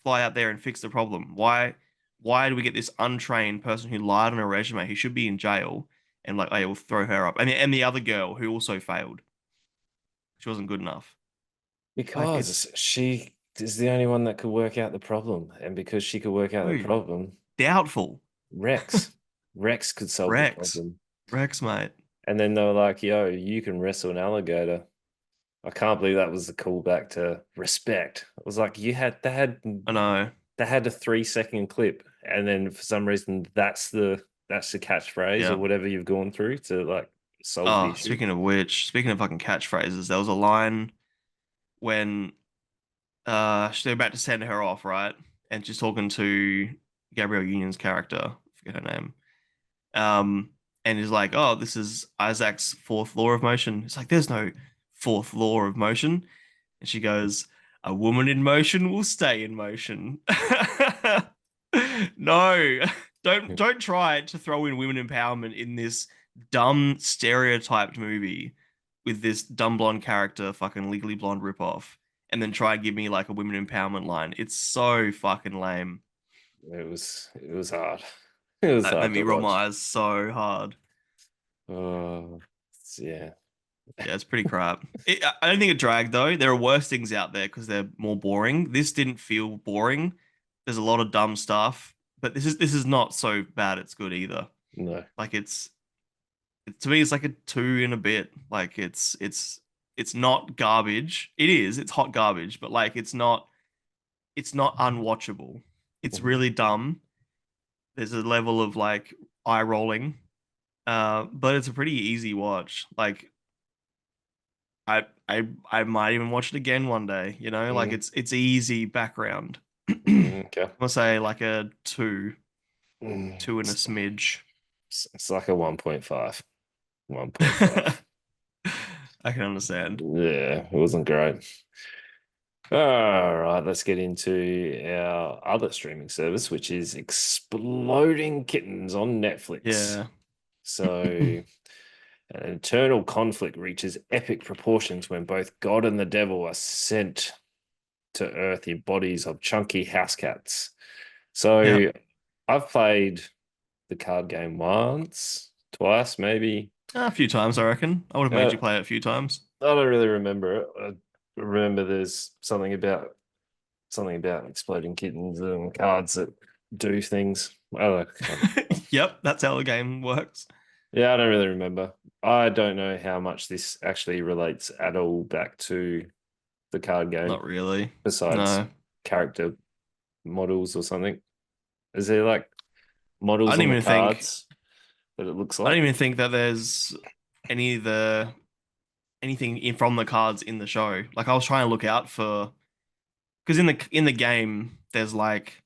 fly out there, and fix the problem. Why do we get this untrained person who lied on a resume who should be in jail? And like, I will throw her up. And the other girl who also failed. She wasn't good enough. Like because it's she is the only one that could work out the problem, and because she could work out the no problem, doubtful. Rex, Rex could solve the Rex, problem. Rex, mate. And then they were like, "Yo, you can wrestle an alligator." I can't believe that was the callback to respect. It was like I know. they had a 3 second clip, and then for some reason that's the catchphrase or Yeah. whatever you've gone through to like solve the Oh, issue. speaking of which, speaking of fucking catchphrases, there was a line when they're about to send her off, right? And she's talking to Gabrielle Union's character, I forget her name. Um, and he's like, "Oh, this is Isaac's fourth law of motion." It's like, "There's no fourth law of motion." And she goes, "A woman in motion will stay in motion." No, don't try to throw in women empowerment in this dumb stereotyped movie with this dumb blonde character, fucking Legally Blonde ripoff, and then try and give me like a women empowerment line. It's so fucking lame. It was hard. It was That made hard me to roll watch. my eyes so hard. Oh, yeah. Yeah, it's pretty crap. I don't think it dragged though. There are worse things out there because they're more boring. This didn't feel boring. There's a lot of dumb stuff, but this is not so bad. It's good either. No. Like to me, it's like a two and a bit. Like it's not garbage. It is. It's hot garbage, but like it's not unwatchable. It's really dumb. There's a level of like eye rolling, but it's a pretty easy watch. Like I might even watch it again one day, like Mm, it's easy background. I'm okay. gonna say like a two, Mm, two and a smidge. it's like a 1.5. 1.5. I can understand. Yeah, it wasn't great. All right, let's get into our other streaming service, which is Exploding Kittens on Netflix. Yeah. So, an eternal conflict reaches epic proportions when both God and the devil are sent to Earth in bodies of chunky house cats. Yeah. So, I've played the card game once, twice, maybe. A few times, I reckon. I would have made Uh, you play it a few times. I don't really remember it. I remember there's something about exploding kittens and cards that do things. I don't know. Yep, that's how the game works. Yeah, I don't really remember. I don't know how much this actually relates at all back to the card game, Not really. besides No. character models or something. Is there like I models don't on the even think cards that it looks I don't like? even think that there's any of the anything from the cards in the show. Like I was trying to look out for because in the game there's like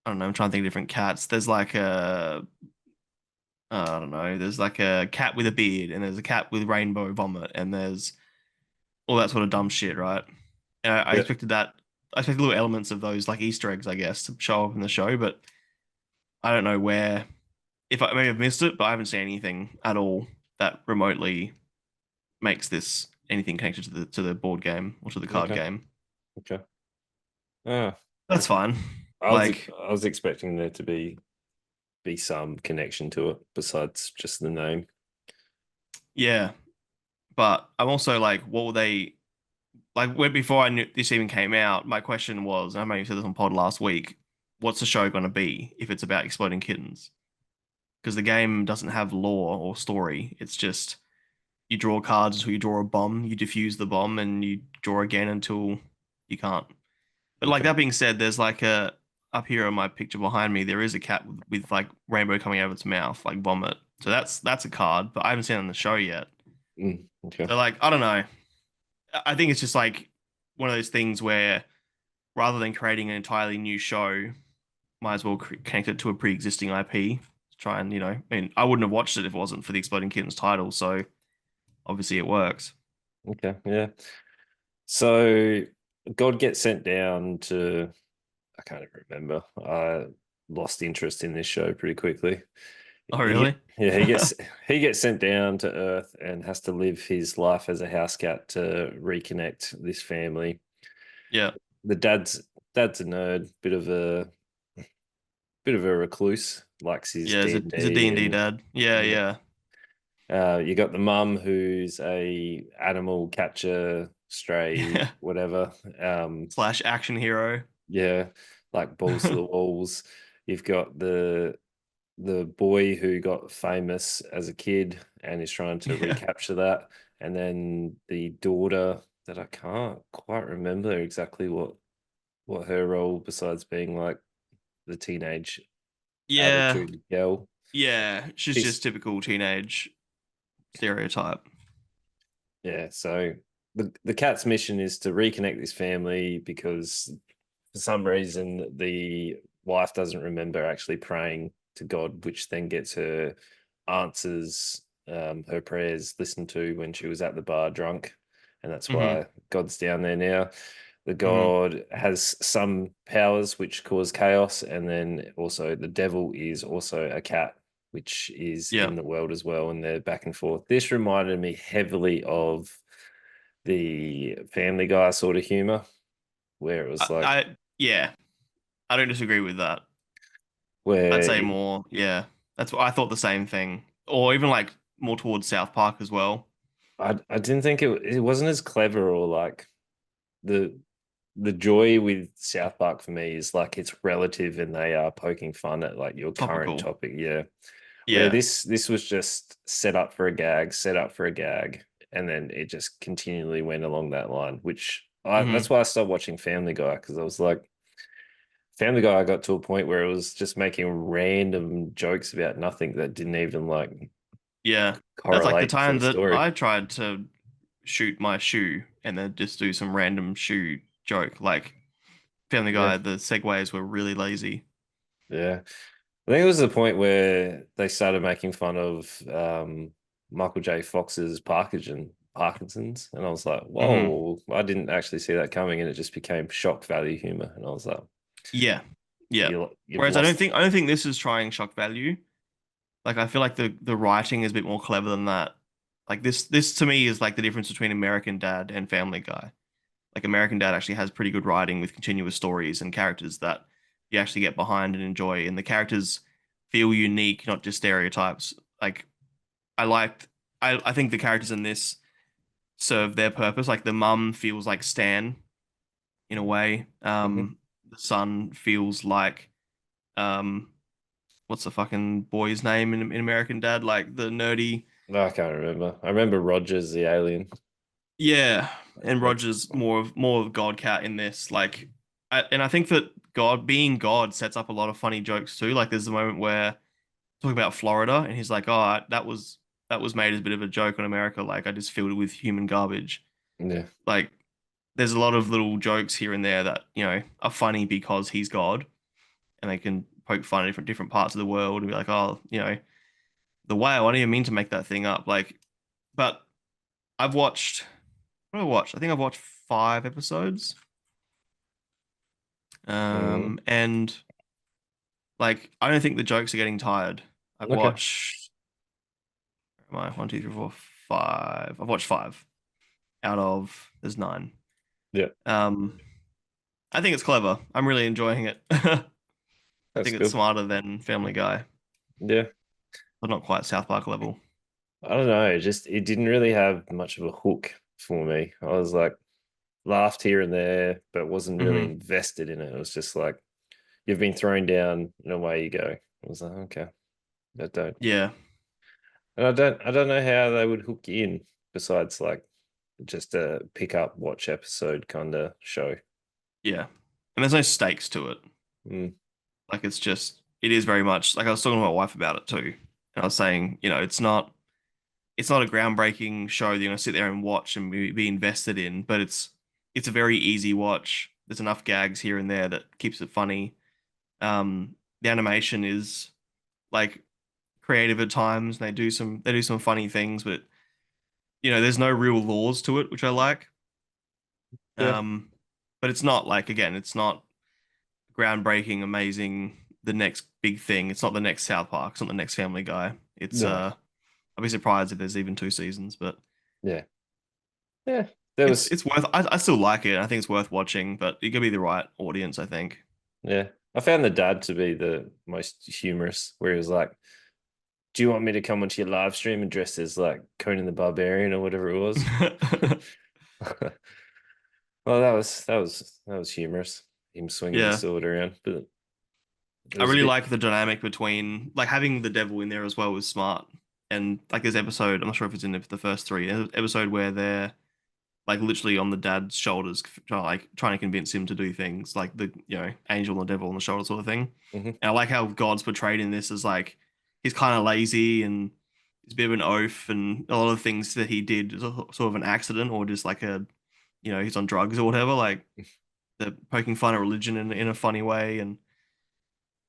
I don't know. I'm trying to think of different cats. There's like a I don't know. There's like a cat with a beard, and there's a cat with rainbow vomit, and there's all that sort of dumb shit, right? And I Yeah. expected that. I expected little elements of those, like Easter eggs, I guess, to show up in the show, but I don't know where. If I may have missed it, but I haven't seen anything at all that remotely makes this anything connected to the board game or to the card Okay. game. Okay. Ah, That's okay. fine. Like, I was expecting there to be some connection to it besides just the name. yeah, but I'm also like, what will they like? When before I knew this even came out, my question was, and I may have said this on pod last week, what's the show going to be if it's about exploding kittens? Because the game doesn't have lore or story. It's just you draw cards until you draw a bomb, you defuse the bomb, and you draw again until you can't. But like Okay. that being said, there's like a up here on my picture behind me, there is a cat with like rainbow coming out of its mouth, like vomit. So that's a card, but I haven't seen it on the show yet. Okay. So like I don't know. I think it's just like one of those things where rather than creating an entirely new show, might as well connect it to a pre-existing IP. Try and I mean, I wouldn't have watched it if it wasn't for the Exploding Kittens title. So obviously it works. Okay. Yeah. So God gets sent down to, I can't even remember. I lost interest in this show pretty quickly. Oh really? Yeah, he gets sent down to Earth and has to live his life as a house cat to reconnect this family. Yeah. The dad's a nerd, bit of a recluse, likes his Yeah. D and Is it D D, and D and dad? Yeah. yeah. Yeah. You got the mum who's a animal catcher, stray, Yeah. whatever. Slash action hero. Yeah, like balls to the walls. You've got the boy who got famous as a kid and is trying to Yeah. recapture that, and then the daughter that I can't quite remember exactly what her role besides being like the teenage Yeah. attitude girl. Yeah. She's just She's typical teenage stereotype. Yeah, so the cat's mission is to reconnect this family because for some reason the wife doesn't remember actually praying to God, which then gets her answers, her prayers listened to when she was at the bar drunk, and that's Hmm. why God's down there now. The Hmm. God has some powers which cause chaos, and then also the devil is also a cat, which is Yeah. in the world as well, and they're back and forth. This reminded me heavily of the Family Guy sort of humor, where it was like Yeah. I don't disagree with that. I'd where say more. Yeah. That's what I thought the same thing. Or even like more towards South Park as well. I didn't think it wasn't as clever or like the the joy with South Park for me is like it's relative and they are poking fun at like your current Topical. topic. Yeah. Where Yeah. this was just set up for a gag, set up for a gag, and then it just continually went along that line, which I Hmm. that's why I stopped watching Family Guy because I was like Family Guy I got to a point where it was just making random jokes about nothing that didn't even like Yeah. That's like the correlate to time the that story. I tried to shoot my shoe and then just do some random shoe joke. Like Family Yeah. Guy, the segues were really lazy. Yeah. I think it was the point where they started making fun of Michael J. Fox's Parkinson's, and I was like, Hmm. "Whoa!" I didn't actually see that coming, and it just became shock value humor, and I was like, Yeah. Yeah. You've Whereas lost." I don't think this is trying shock value. Like I feel like the writing is a bit more clever than that. Like this to me is like the difference between American Dad and Family Guy. Like American Dad actually has pretty good writing with continuous stories and characters that you actually get behind and enjoy, and the characters feel unique, not just stereotypes. Like I liked, I think the characters in this serve their purpose. Like the mum feels like Stan in a way. Mhm. The son feels like um, what's the fucking boy's name in American Dad? Like the nerdy. No, I can't remember. I remember Rogers the alien. Yeah, and That's Roger's more of God Cat in this. Like, and I think that God being God sets up a lot of funny jokes too. Like, there's the moment where talking about Florida, and he's like, "Oh, that was made as a bit of a joke on America. Like, I just filled it with human garbage." yeah. Like, there's a lot of little jokes here and there that are funny because he's God. and they can poke fun at different parts of the world and be like, oh, the whale. I didn't even mean to make that thing up. Like, but I've watched. What have I watched? I think I've watched 5 episodes. Mm. And like, I don't think the jokes are getting tired. I've Okay. watched. Where am I? One, two, three, four, five. I've watched five out of there's nine. Yeah, Um, I think it's clever. I'm really enjoying it. I that's think it's good. smarter than Family Guy, Yeah. but not quite South Park level. I don't know. It didn't really have much of a hook for me. I was like laughed here and there, but wasn't really Hmm. invested in it. It was just like you've been thrown down and away you go. I was like, okay, I don't. Yeah, And I don't know how they would hook you in besides like just a pick up watch episode kind of show. yeah. And there's no stakes to it. Mm, Like it is very much like I was talking to my wife about it too. And I was saying, it's not a groundbreaking show that you're gonna sit there and watch and be invested in, but it's a very easy watch. There's enough gags here and there that keeps it funny. The animation is like creative at times, and they do some funny things, but there's no real laws to it, which I like. yeah, Um, but it's not like again, it's not groundbreaking, amazing, the next big thing. It's not the next South Park. It's not the next Family Guy. It's no, I'll be surprised if there's even 2 seasons, but yeah, yeah. There it's was it's worth. I still like it. I think it's worth watching, but you gotta be the right audience, I think. yeah. I found the dad to be the most humorous, where he was like, "Do you want me to come onto your live stream and dress as like Conan the Barbarian or whatever it was?" Well, that was humorous. Him swinging his Yeah, sword around, but it I was a really bit. like the dynamic between like having the devil in there as well was smart. And like this episode, I'm not sure if it's in the first three episode where they're like literally on the dad's shoulders, trying to convince him to do things like the angel and the devil on the shoulder sort of thing. Mhm. And I like how God's portrayed in this as like he's kind of lazy and he's a bit of an oaf, and a lot of things that he did is sort of an accident or just like he's on drugs or whatever. Like they're poking fun at religion in a funny way, and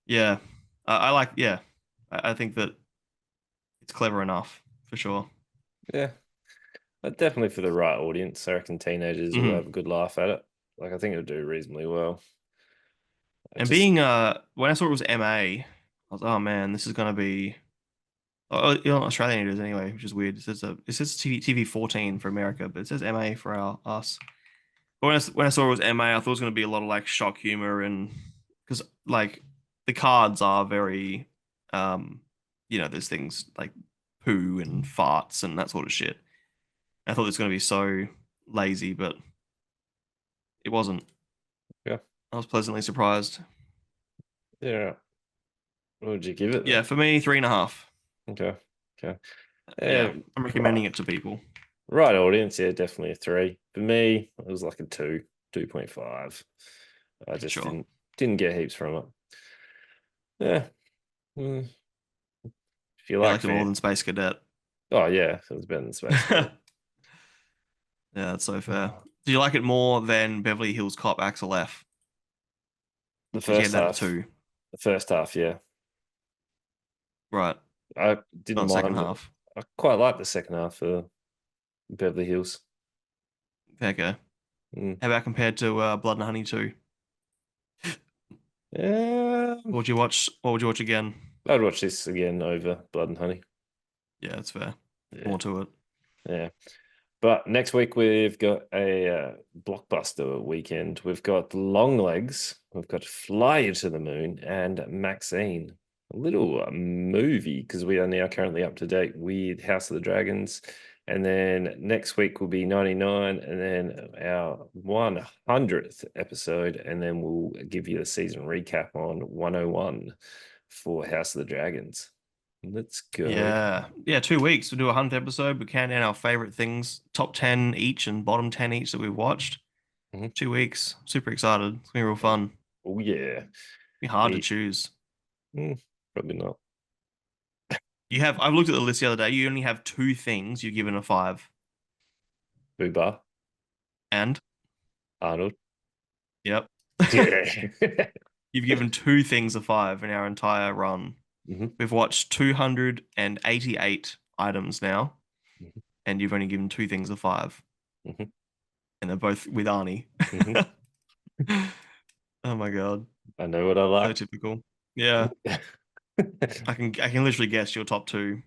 yeah, I like yeah, I think that it's clever enough for sure. Yeah, but definitely for the right audience. I reckon teenagers will Hmm. have a good laugh at it. Like I think it'll do reasonably well. I And just being when I saw it was MA, I was oh man, this is gonna be Australian it is anyway, which is weird. It says TV 14 for America, but it says MA for us. But when I saw it was MA, I thought it was gonna be a lot of like shock humor and because like the cards are very there's things like poo and farts and that sort of shit. I thought it was gonna be so lazy, but it wasn't. yeah, I was pleasantly surprised. yeah. What would you give it Yeah, then? for me, 3.5. Okay, okay. Yeah, Yeah, I'm right, recommending it to people. right audience. Yeah, definitely a three. For me, it was like a two, 2.5. I just Sure. didn't get heaps from it. Yeah. If you You like liked it more fan, than Space Cadet. oh yeah, it was better than Space Yeah, Cadet. that's so fair. Do you like it more than Beverly Hills Cop Axel F? The Because you gave first that a half, two. the first half, yeah, Right. I didn't Not second mind. half. I quite liked the second half of Beverly Hills. Okay. Mm. How about compared to Blood and Honey 2? Yeah, What would you watch again? I'd watch this again over Blood and Honey. Yeah, that's fair. Yeah, More to it. yeah. But next week we've got a blockbuster weekend. We've got Long Legs, we've got Fly You to the Moon, and Maxine. A little movie because we are now currently up to date with House of the Dragons. And then next week will be 99, and then our 100th episode. And then we'll give you a season recap on 101 for House of the Dragons. Let's go. Yeah. Yeah, 2 weeks. We'll do a 100th episode. We count down our favorite things, top 10 each and bottom 10 each that we've watched. Mhm. 2 weeks. Super excited. It's gonna be real fun. Oh, yeah. Be hard to Me, choose. probably not. I've looked at the list the other day. You only have two things you've given a five. Booba, And Arnold. yep. Yeah. You've given two things a five in our entire run. Hmm. We've watched 288 items now, and you've only given two things a five, Hmm. and they're both with Arnie. Hmm. Oh my God. I know what I So like. typical. Yeah. I can literally guess your top two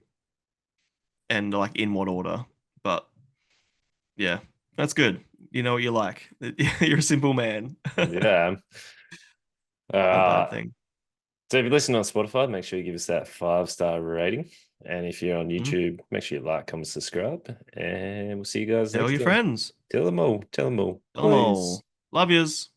and like in what order. But yeah, that's good. You know what you like. You're a simple man. Yeah. Not a bad Uh, thing. so if you listen on Spotify, make sure you give us that 5-star rating. And if you're on Mhm. YouTube, make sure you like, comment, subscribe. And we'll see you guys Tell next your time. friends. Tell them all. Tell them all. Tell them Please. all. Love yous.